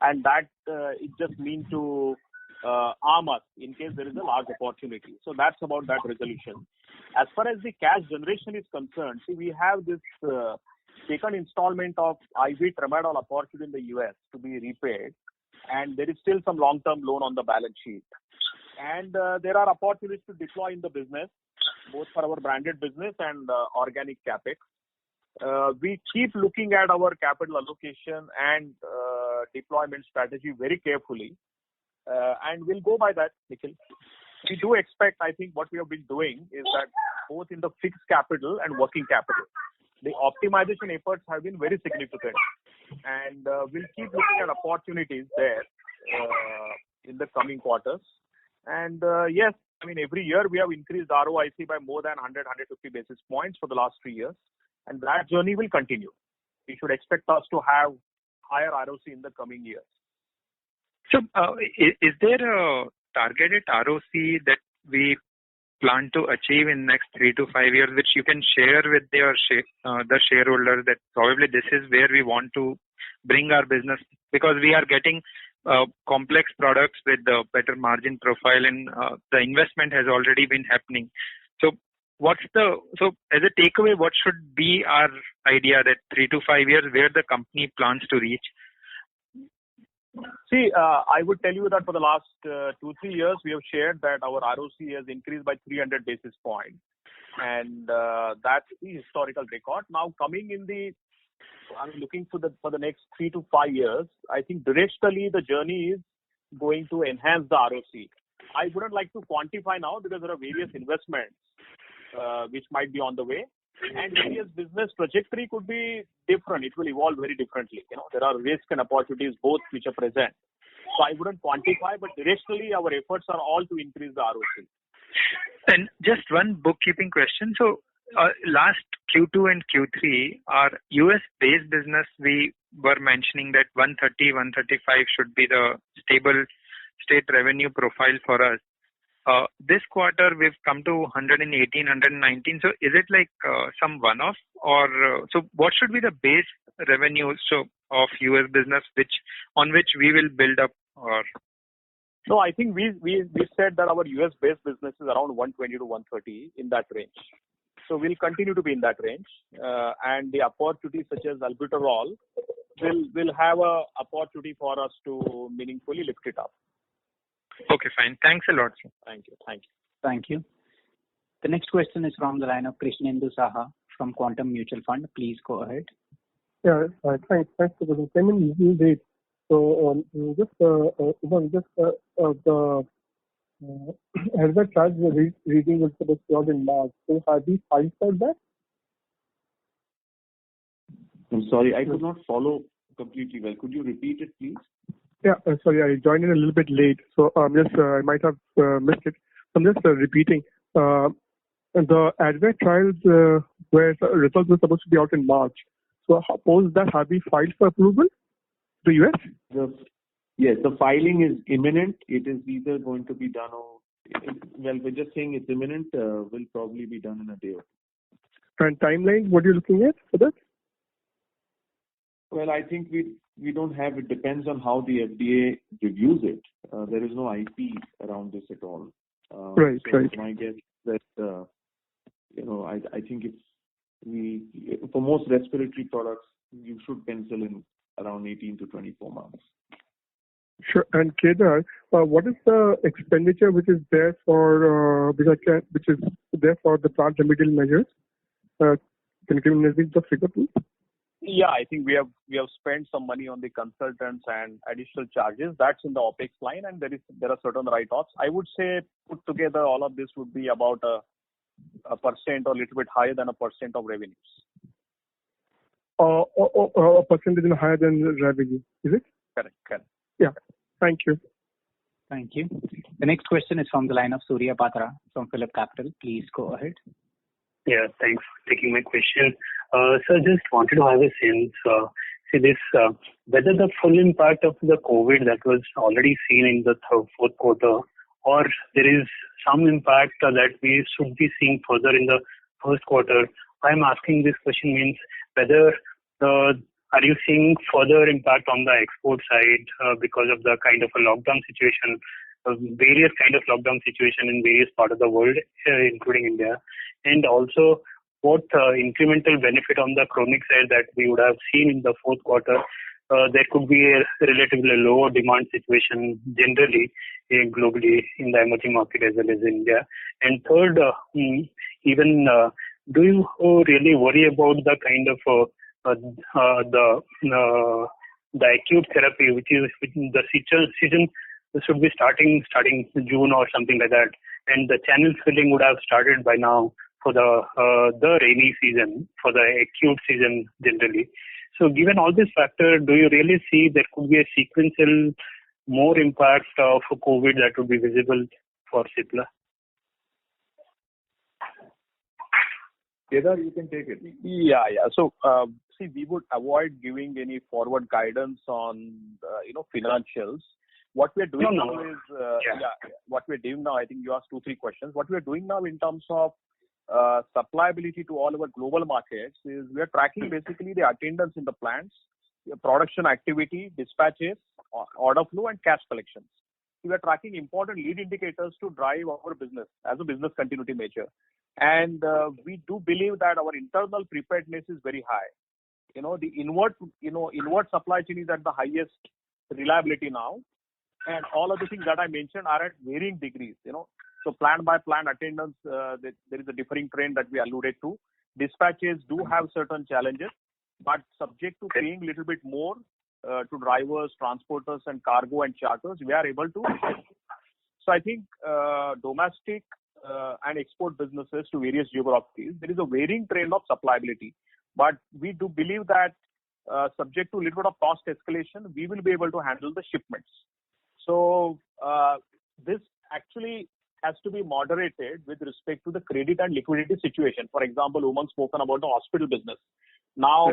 and that it just means to arm us in case there is a large opportunity. So that's about that resolution. As far as the cash generation is concerned, see, we have this second installment of IV tramadol opportunity in the US to be repaid, and there is still some long-term loan on the balance sheet. And there are opportunities to deploy in the business, both for our branded business and organic capex. We keep looking at our capital allocation and deployment strategy very carefully, and we'll go by that, Nikhil. We do expect, I think what we have been doing is that both in the fixed capital and working capital, the optimization efforts have been very significant, and we'll keep looking at opportunities there in the coming quarters. And yes, I mean, every year we have increased ROIC by more than 100-150 basis points for the last 3 years, and that journey will continue. You should expect us to have higher ROC in the coming years. So, is there a targeted ROC that we plan to achieve in next 3 to 5 years, which you can share with the shareholders, that probably this is where we want to bring our business, because we are getting complex products with the better margin profile, and the investment has already been happening. So as a takeaway, what should be our idea that 3 to 5 years where the company plans to reach? See, I would tell you that for the last 2-3 years, we have shared that our ROC has increased by 300 basis points. And that's the historical record. Now, I'm looking for the next 3 to 5 years. I think directionally the journey is going to enhance the ROC. I wouldn't like to quantify now because there are various investments which might be on the way. And various business trajectory could be different. It will evolve very differently. There are risks and opportunities both which are present. So I wouldn't quantify, but directionally our efforts are all to increase the ROC. And just one bookkeeping question. So last Q2 and Q3, our US-based business, we were mentioning that 130, 135 should be the stable state revenue profile for us. This quarter, we've come to 118, 119. So is it like some one-off or so what should be the base revenue of US business on which we will build up or? No, I think we said that our US-based business is around 120 to 130 in that range. So we'll continue to be in that range. And the opportunities such as albuterol will have a opportunity for us to meaningfully lift it up. Okay, fine. Thanks a lot, sir. Thank you. Thank you. The next question is from the line of Krishnendu Saha from Quantum Mutual Fund. Please go ahead. Yeah, thanks for the payment date. So the advert charge reading was supposed to be out in March. So have we filed for that? I'm sorry, I could not follow completely well. Could you repeat it, please? Yeah, sorry, I joined in a little bit late, so I might have missed it. I'm just repeating. The advert trials where the results were supposed to be out in March. So suppose that have we filed for approval? The US? Yes, the filing is imminent. It is either going to be done we're just saying it's imminent. Will probably be done in a day or two. And timeline, what are you looking at for that? Well, I think we don't have, it depends on how the FDA reviews it. There is no IP around this at all. Right. My guess is that, I think for most respiratory products, you should pencil in around 18 to 24 months. Sure. And Kedar, what is the expenditure which is there for the plant remedial measures? Can you give me the figure, please? Yeah, I think we have spent some money on the consultants and additional charges. That's in the OPEX line, and there are certain write-offs. I would say put together all of this would be about a percent or a little bit higher than 1% of revenues. A percentage higher than revenue, is it? Correct. Yeah. Thank you. Thank you. The next question is from the line of Surya Patra from Phillip Capital. Please go ahead. Yeah, thanks for taking my question. So just wanted to have a sense, whether the full impact of the COVID that was already seen in the fourth quarter, or there is some impact that we should be seeing further in the first quarter. I'm asking this question means whether are you seeing further impact on the export side because of the kind of a lockdown situation, various kind of lockdown situation in various parts of the world, including India, and also what incremental benefit on the chronic side that we would have seen in the fourth quarter. There could be a relatively lower demand situation generally globally in the emerging market as well as India. And third, do you really worry about the kind of the acute therapy, which is the season should be starting June or something like that, and the channel filling would have started by now for the rainy season, for the acute season generally. So given all these factors, do you really see there could be a sequential more impact of COVID that would be visible for Cipla? Kedar, you can take it. Yeah. So, we would avoid giving any forward guidance on, financials. What we're doing now is, what we're doing now, I think you asked 2-3 questions. What we're doing now in terms of supplyability to all our global markets is we are tracking basically the attendance in the plants, production activity, dispatches, order flow, and cash collections. We are tracking important lead indicators to drive our business as a business continuity measure. And we do believe that our internal preparedness is very high. The inward supply chain is at the highest reliability now. And all of the things that I mentioned are at varying degrees, So plant by plant attendance, there is a differing trend that we alluded to. Dispatches do have certain challenges, but subject to paying a little bit more to drivers, transporters, and cargo and charters, we are able to. So I think domestic and export businesses to various geographies, there is a varying trend of supplyability. But we do believe that subject to a little bit of cost escalation, we will be able to handle the shipments. So this actually has to be moderated with respect to the credit and liquidity situation. For example, Umang spoken about the hospital business. Now,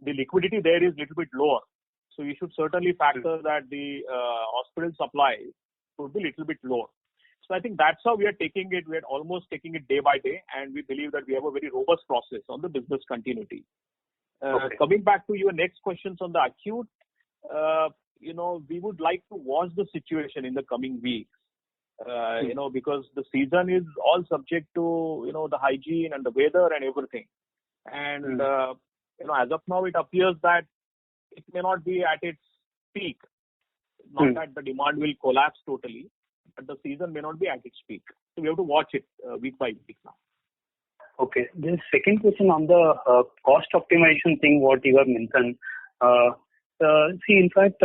the liquidity there is a little bit lower. So you should certainly factor that the hospital supply would be a little bit lower. So I think that's how we are taking it. We are almost taking it day by day, and we believe that we have a very robust process on the business continuity. Coming back to your next questions on the acute, we would like to watch the situation in the coming weeks, because the season is all subject to, the hygiene and the weather and everything. And, as of now, it appears that it may not be at its peak. Not that the demand will collapse totally, but the season may not be at its peak. So we have to watch it week by week now. Okay. The second question on the cost optimization thing, what you have mentioned. In fact,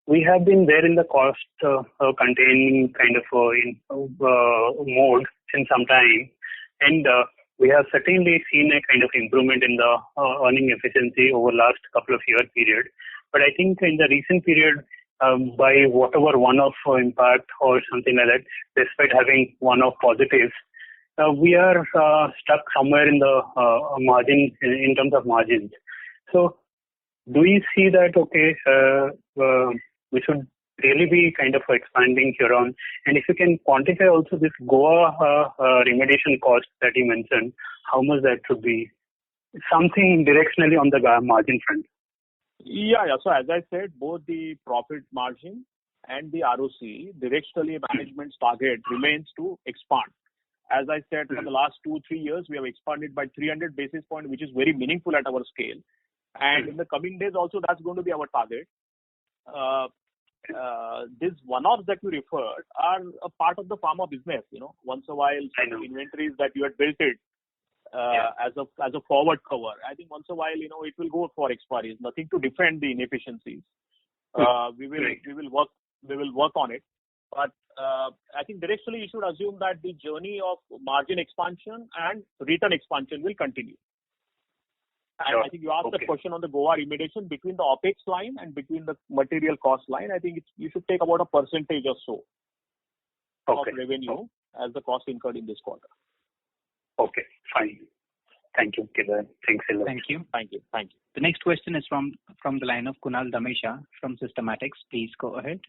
we have been there in the cost containing kind of mode since some time, and we have certainly seen a kind of improvement in the earning efficiency over last couple of year period. But I think in the recent period, by whatever one-off impact or something like that, despite having one-off positives, we are stuck somewhere in the margin in terms of margins. So do we see that, we should really be kind of expanding here on? And if you can quantify also this Goa remediation cost that you mentioned, how much that should be? Something directionally on the margin front. Yeah. So as I said, both the profit margin and the ROC, directionally management's target remains to expand. As I said, for the last 2-3 years, we have expanded by 300 basis points, which is very meaningful at our scale. And in the coming days also, that's going to be our target. These one-offs that you referred are a part of the pharma business. Once a while, some inventories that you had built it as a forward cover. I think once a while, it will go for expiry. Nothing to defend the inefficiencies. We will work on it. But I think directionally, you should assume that the journey of margin expansion and return expansion will continue. And I think you asked the question on the Goa remediation between the OPEX line and between the material cost line. I think you should take about a percentage or so of revenue as the cost incurred in this quarter. Okay, fine. Thank you, Kedar. Thanks a lot. Thank you. Thank you. The next question is from the line of Kunal Dhamesha from Systematics. Please go ahead.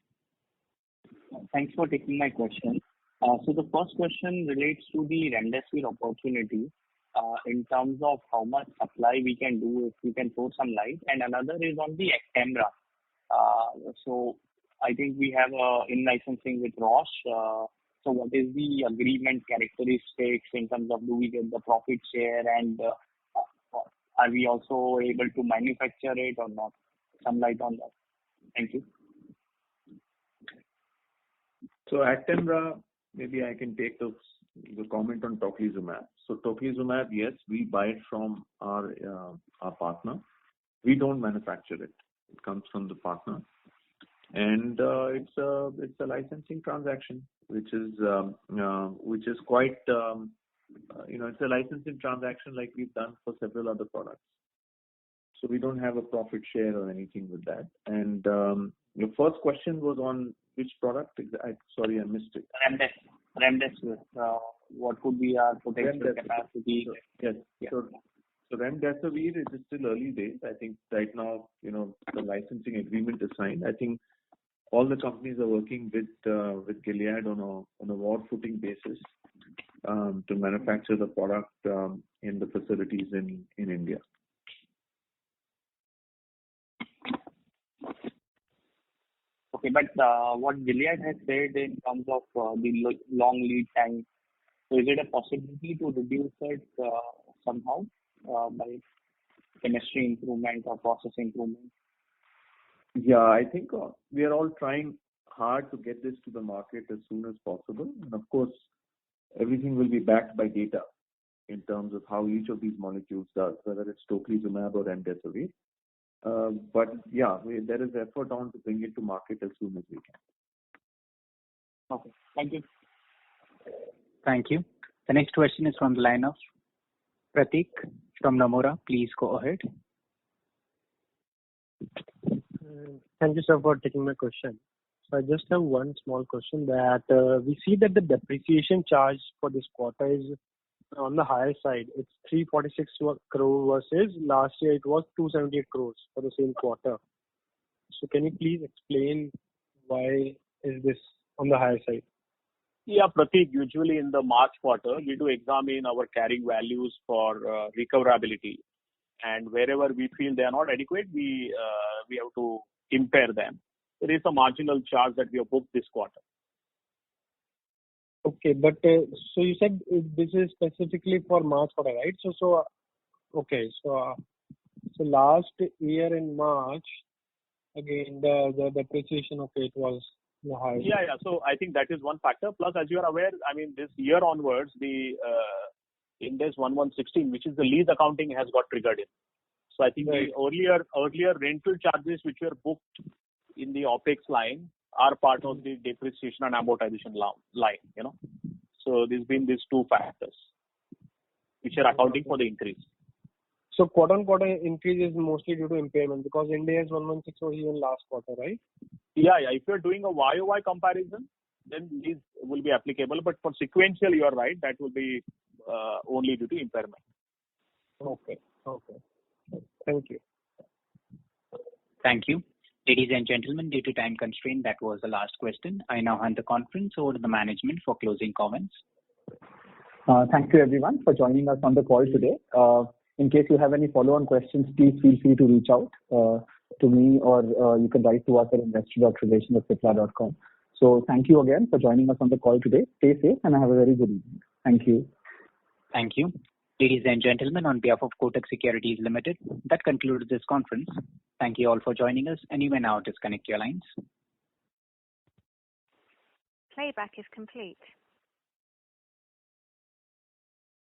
Thanks for taking my question. So the first question relates to the remdesivir opportunity in terms of how much supply we can do, if we can throw some light. And another is on the Actemra. So I think we have in-licensing with Roche. So what is the agreement characteristics in terms of do we get the profit share, and are we also able to manufacture it or not? Some light on that. Thank you. So Actemra, maybe I can take the comment on tocilizumab. So tocilizumab, yes, we buy it from our partner. We don't manufacture it. It comes from the partner, and it's a licensing transaction, which is quite it's a licensing transaction like we've done for several other products. So we don't have a profit share or anything with that. And your first question was on which product? Sorry, I missed it. Remdesivir. What could be our potential capacity? Yes. So remdesivir, it is still early days. I think right now, the licensing agreement is signed. I think all the companies are working with Gilead on a war footing basis to manufacture the product in the facilities in India. Okay, but what Gilead has said in terms of the long lead time, so is it a possibility to reduce it somehow by chemistry improvement or process improvement? Yeah, I think we are all trying hard to get this to the market as soon as possible. And of course, everything will be backed by data in terms of how each of these molecules does, whether it's tocilizumab or remdesivir. But yeah, there is effort on to bring it to market as soon as we can. Okay. Thank you. Thank you. The next question is from the line of Pratik from Nomura. Please go ahead. Thank you, sir, for taking my question. So I just have one small question that we see that the depreciation charge for this quarter is on the higher side. It's 346 crore versus last year it was 278 crores for the same quarter. So can you please explain why is this on the higher side? Yeah, Pratik, usually in the March quarter, we do examine our carrying values for recoverability. And wherever we feel they are not adequate, we have to impair them. There is a marginal charge that we have booked this quarter. Okay, but so you said this is specifically for March quarter, right? So last year in March, again the depreciation, okay, it was high. Yeah. So I think that is one factor. Plus, as you are aware, I mean, this year onwards, the Ind AS 1116, which is the lease accounting, has got triggered in. So I think the earlier rental charges which were booked in the OPEX line are part of the depreciation and amortization line, So there's been these two factors which are accounting for the increase. So quarter-on-quarter increase is mostly due to impairment because Ind AS 116 was even last quarter, right? Yeah. If you're doing a YOY comparison, then these will be applicable. But for sequential, you are right, that will be only due to impairment. Okay. Thank you. Thank you. Ladies and gentlemen, due to time constraint, that was the last question. I now hand the conference over to the management for closing comments. Thank you everyone for joining us on the call today. In case you have any follow-on questions, please feel free to reach out to me or you can write to us at investor.relations@cipla.com. So thank you again for joining us on the call today. Stay safe and have a very good evening. Thank you. Thank you. Ladies and gentlemen, on behalf of Kotak Securities Limited, that concludes this conference. Thank you all for joining us, and you may now disconnect your lines. Playback is complete.